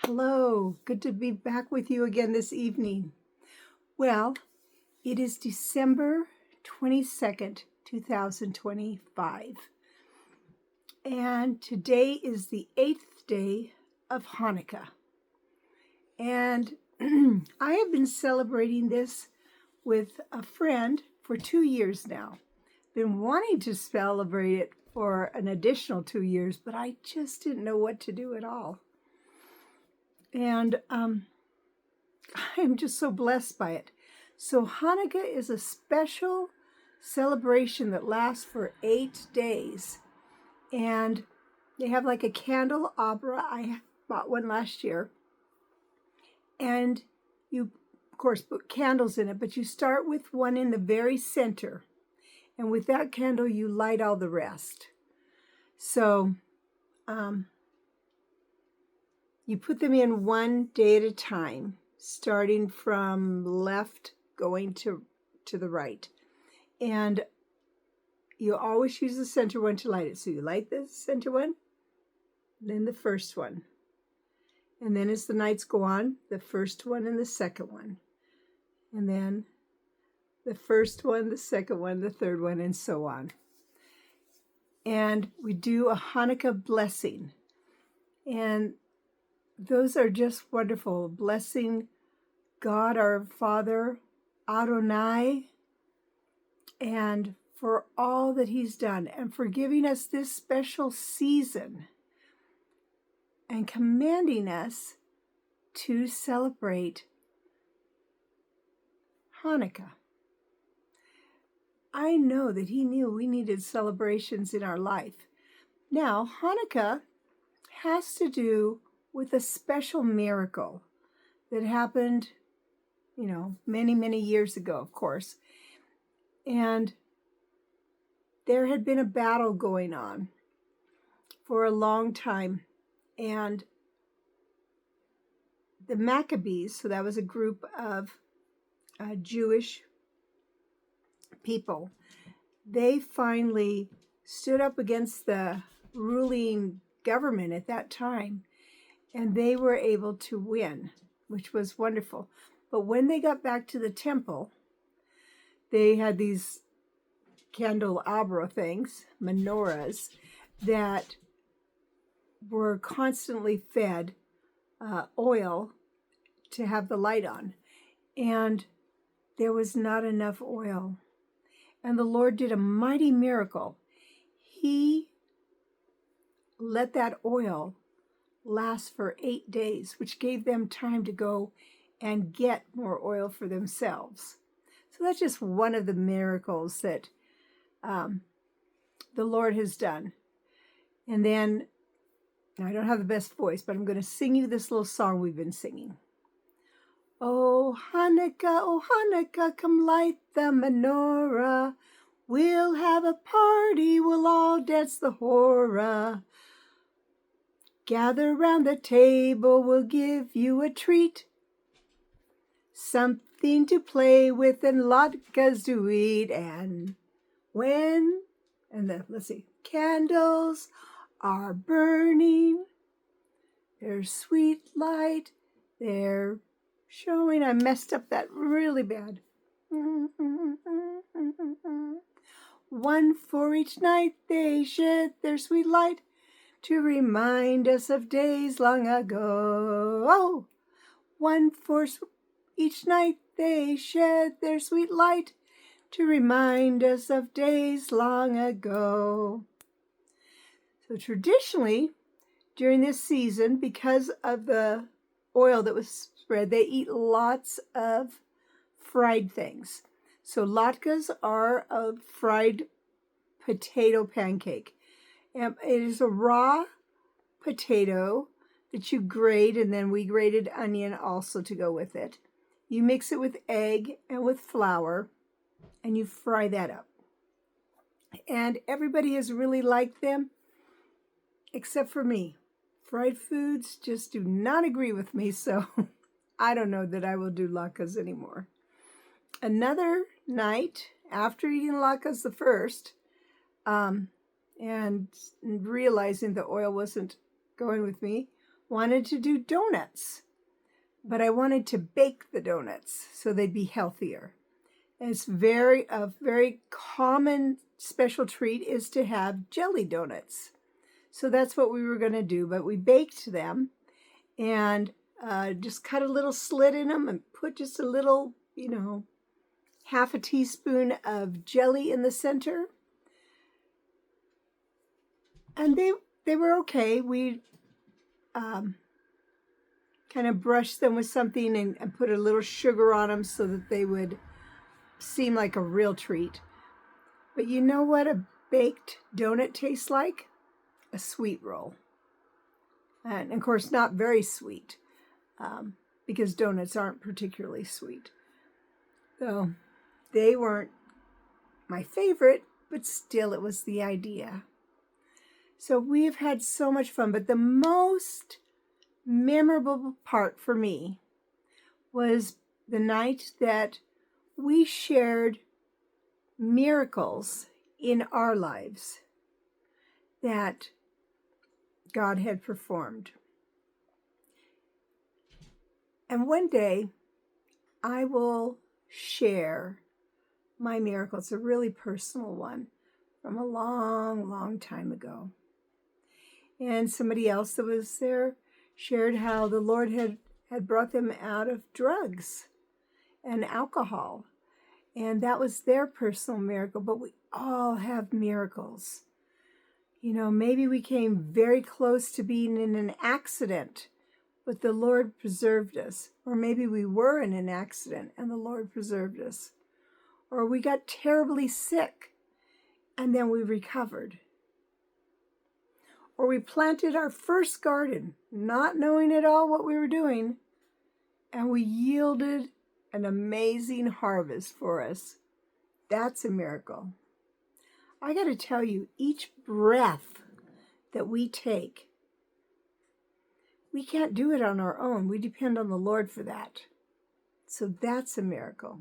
Hello, good to be back with you again this evening. Well, it is December 22nd, 2025, and today is the 8th day of Hanukkah. And I have been celebrating this with a friend for 2 years now. Been wanting to celebrate it for an additional 2 years, but I just didn't know what to do at all. And I'm just so blessed by it. So Hanukkah is a special celebration that lasts for 8 days. And they have like a candle opera. I bought one last year. And you, of course, put candles in it, but you start with one in the very center. And with that candle, you light all the rest. So you put them in one day at a time, starting from left going to the right. And you always use the center one to light it. So you light the center one, then the first one. And then as the nights go on, the first one and the second one. And then the first one, the second one, the third one, and so on. And we do a Hanukkah blessing. And those are just wonderful. Blessing God our Father, Adonai, and for all that He's done, and for giving us this special season, and commanding us to celebrate Hanukkah. I know that He knew we needed celebrations in our life. Now, Hanukkah has to do with a special miracle that happened, many, many years ago, of course. And there had been a battle going on for a long time. And the Maccabees, so that was a group of Jewish people, they finally stood up against the ruling government at that time. And they were able to win, which was wonderful. But when they got back to the temple, they had these candelabra things, menorahs, that were constantly fed oil to have the light on. And there was not enough oil. And the Lord did a mighty miracle. He let that oil last for 8 days, which gave them time to go and get more oil for themselves. So that's just one of the miracles that the Lord has done. And then, now I don't have the best voice, but I'm going to sing you this little song we've been singing. Oh Hanukkah, come light the menorah. We'll have a party, we'll all dance the hora. Gather round the table, we'll give you a treat. Something to play with and latkes to eat. And candles are burning. There's sweet light. They're showing. I messed up that really bad. One for each night they shed their sweet light, to remind us of days long ago. One for each night they shed their sweet light, to remind us of days long ago. So traditionally, during this season, because of the oil that was spread, they eat lots of fried things. So latkes are a fried potato pancake. And it is a raw potato that you grate, and then we grated onion also to go with it. You mix it with egg and with flour, and you fry that up. And everybody has really liked them, except for me. Fried foods just do not agree with me, so I don't know that I will do latkes anymore. Another night, after eating latkes the first, and realizing the oil wasn't going with me, wanted to do donuts, but I wanted to bake the donuts so they'd be healthier. And it's a very common special treat is to have jelly donuts. So that's what we were going to do, but we baked them and just cut a little slit in them and put just a little, half a teaspoon of jelly in the center. And they were okay. We kind of brushed them with something and put a little sugar on them so that they would seem like a real treat. But you know what a baked donut tastes like? A sweet roll. And of course, not very sweet, because donuts aren't particularly sweet. So they weren't my favorite, but still it was the idea. So we've had so much fun, but the most memorable part for me was the night that we shared miracles in our lives that God had performed. And one day I will share my miracle. It's a really personal one from a long, long time ago. And somebody else that was there shared how the Lord had brought them out of drugs and alcohol. And that was their personal miracle, but we all have miracles. Maybe we came very close to being in an accident, but the Lord preserved us. Or maybe we were in an accident and the Lord preserved us. Or we got terribly sick and then we recovered. Or we planted our first garden, not knowing at all what we were doing, and we yielded an amazing harvest for us. That's a miracle. I got to tell you, each breath that we take, we can't do it on our own. We depend on the Lord for that. So that's a miracle.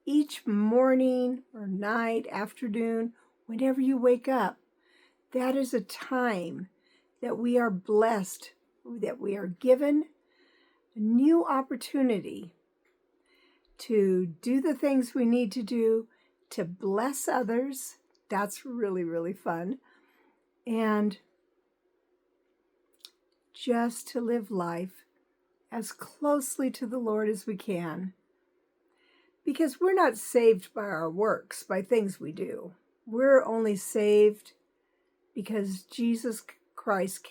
Each morning or night, afternoon, whenever you wake up, that is a time that we are blessed, that we are given a new opportunity to do the things we need to do, to bless others. That's really, really fun. And just to live life as closely to the Lord as we can. Because we're not saved by our works, by things we do. We're only saved because Jesus Christ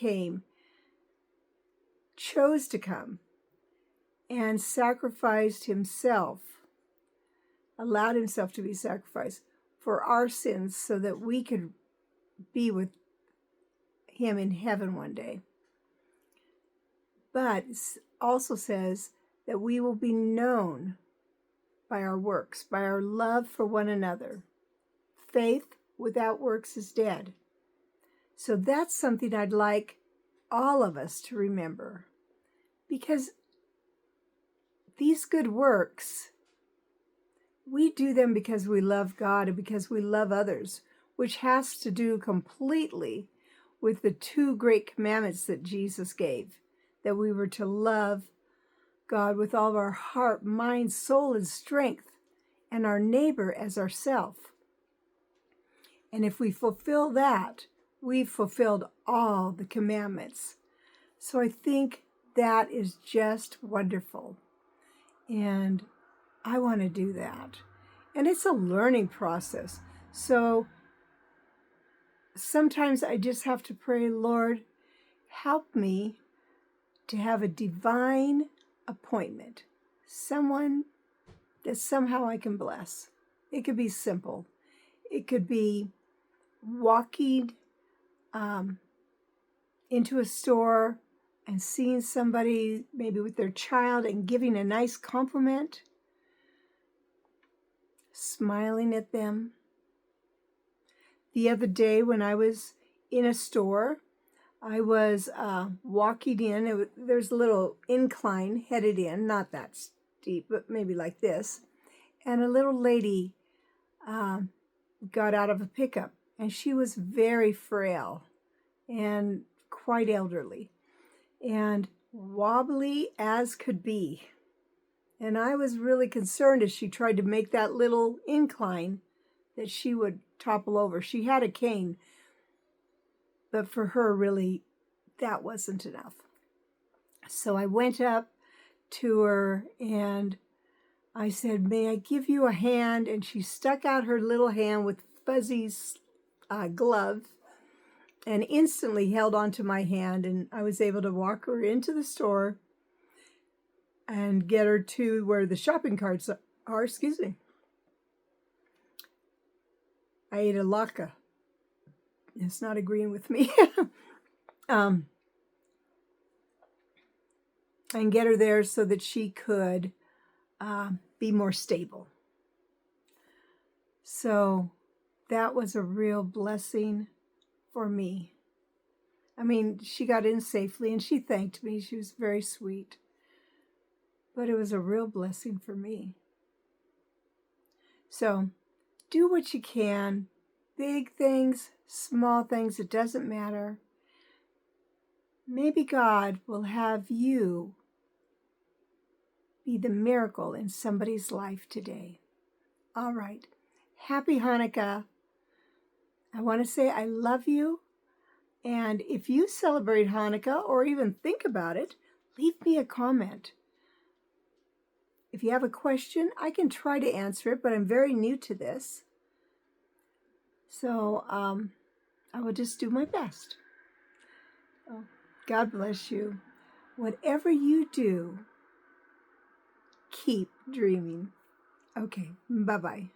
chose to come, and sacrificed himself, allowed himself to be sacrificed for our sins so that we could be with him in heaven one day. But it also says that we will be known by our works, by our love for one another. Faith without works is dead. So that's something I'd like all of us to remember, because these good works, we do them because we love God and because we love others, which has to do completely with the two great commandments that Jesus gave, that we were to love God with all of our heart, mind, soul, and strength, and our neighbor as ourself. And if we fulfill that, we've fulfilled all the commandments. So I think that is just wonderful. And I want to do that. And it's a learning process. So sometimes I just have to pray, Lord, help me to have a divine appointment. Someone that somehow I can bless. It could be simple. It could be walking into a store and seeing somebody maybe with their child and giving a nice compliment, smiling at them. The other day when I was in a store, I was walking in. There's a little incline headed in, not that steep, but maybe like this. And a little lady got out of a pickup, and she was very frail and quite elderly. and wobbly as could be. And I was really concerned as she tried to make that little incline that she would topple over. She had a cane, but for her, really, that wasn't enough. So I went up to her and I said, "May I give you a hand?" And she stuck out her little hand with Fuzzy's glove and instantly held onto my hand, and I was able to walk her into the store and get her to where the shopping carts are. Excuse me. I ate a latke. It's not agreeing with me. And get her there so that she could be more stable. So that was a real blessing for me. I mean, she got in safely and she thanked me. She was very sweet. But it was a real blessing for me. So do what you can. Big things, small things, it doesn't matter. Maybe God will have you be the miracle in somebody's life today. All right. Happy Hanukkah. I want to say I love you. And if you celebrate Hanukkah or even think about it, leave me a comment. If you have a question, I can try to answer it, but I'm very new to this. So I will just do my best. Oh, God bless you. Whatever you do, keep dreaming. Okay, bye-bye.